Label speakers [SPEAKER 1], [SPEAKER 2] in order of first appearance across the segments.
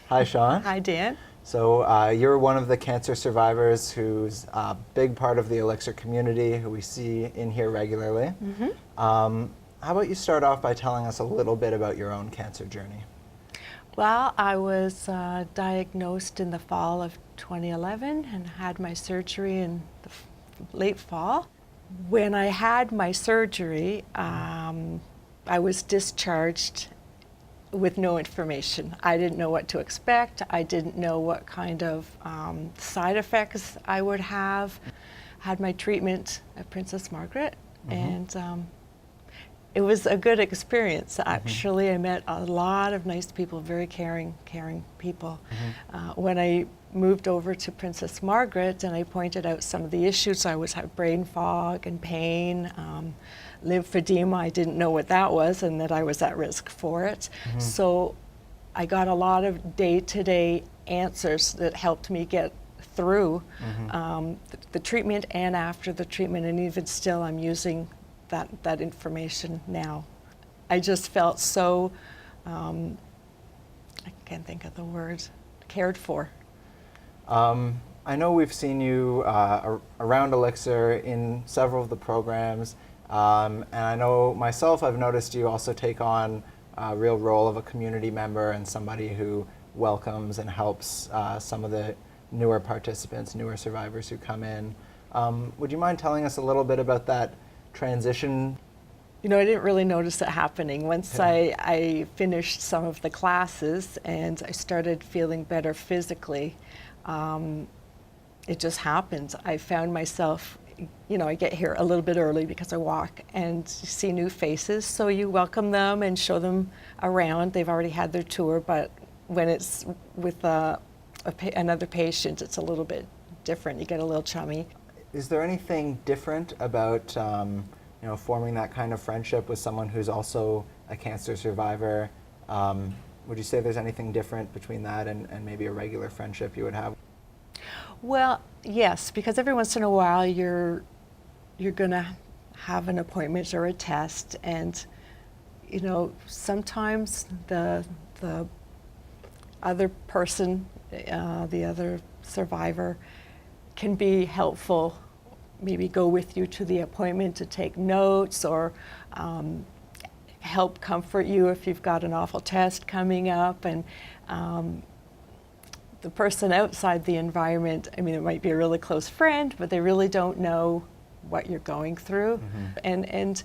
[SPEAKER 1] Hi, Shawn.
[SPEAKER 2] Hi, Dan.
[SPEAKER 1] So you're one of the cancer survivors who's a big part of the ELLICSR community, who we see in here regularly. How about you start off by telling us a little bit about your own cancer journey?
[SPEAKER 2] Well, I was diagnosed in the fall of 2011 and had my surgery in the late fall. When I had my surgery, I was discharged with no information. I didn't know what to expect. I didn't know what kind of side effects I would have. Had my treatment at Princess Margaret, and it was a good experience. Actually, I met a lot of nice people, very caring people. When I moved over to Princess Margaret and I pointed out some of the issues, I was having brain fog and pain, lymphedema. I didn't know what that was and that I was at risk for it. So I got a lot of day-to-day answers that helped me get through the treatment and after the treatment, and even still I'm using that information now. I just felt so, I can't think of the word, cared for.
[SPEAKER 1] I know we've seen you around ELLICSR in several of the programs, and I know myself, I've noticed you also take on a real role of a community member and somebody who welcomes and helps some of the newer participants, newer survivors who come in. Would you mind telling us a little bit about that transition?
[SPEAKER 2] You know, I didn't really notice it happening. Once I finished some of the classes and I started feeling better physically, it just happened. I found myself, you know, I get here a little bit early because I walk and see new faces, so you welcome them and show them around. They've already had their tour, but when it's with another patient, it's a little bit different. You get a little chummy.
[SPEAKER 1] Is there anything different about you know, forming that kind of friendship with someone who's also a cancer survivor? Would you say there's anything different between that and maybe a regular friendship you would have?
[SPEAKER 2] Well, yes, because every once in a while you're going to have an appointment or a test, and you know, sometimes the other person, the other survivor, can be helpful, maybe go with you to the appointment to take notes, or help comfort you if you've got an awful test coming up. And the person outside the environment, I mean, it might be a really close friend, but they really don't know what you're going through. And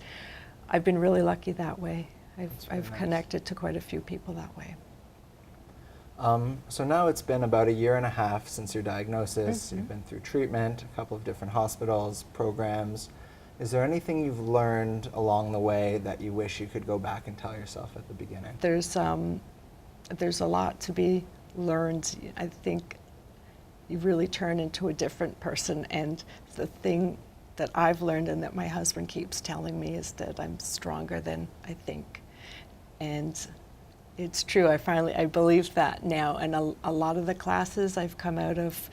[SPEAKER 2] I've been really lucky that way. I've connected to quite a few people that way.
[SPEAKER 1] So now it's been about 1.5 years since your diagnosis. You've been through treatment, a couple of different hospitals, programs. Is there anything you've learned along the way that you wish you could go back and tell yourself at the beginning?
[SPEAKER 2] There's a lot to be learned. I think you really turn into a different person, and the thing that I've learned and that my husband keeps telling me is that I'm stronger than I think. And it's true. I believe that now, and a lot of the classes I've come out of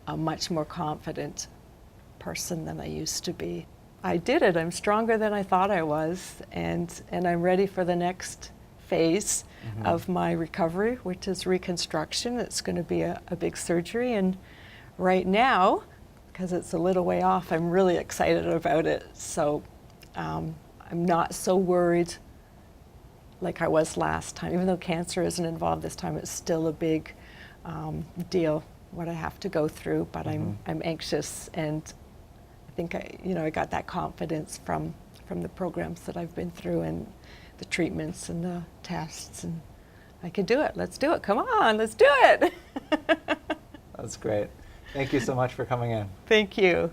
[SPEAKER 2] a much more confident person than I used to be. I did it. I'm stronger than I thought I was, and I'm ready for the next phase of my recovery, which is reconstruction. It's going to be a big surgery, and right now, because it's a little way off, I'm really excited about it. So I'm not so worried like I was last time. Even though cancer isn't involved this time, it's still a big deal what I have to go through, but I'm anxious, and I think I got that confidence from the programs that I've been through and the treatments and the tests, and I could do it. Let's do it. Come on, let's do it.
[SPEAKER 1] That's great. Thank you so much for coming in.
[SPEAKER 2] Thank you.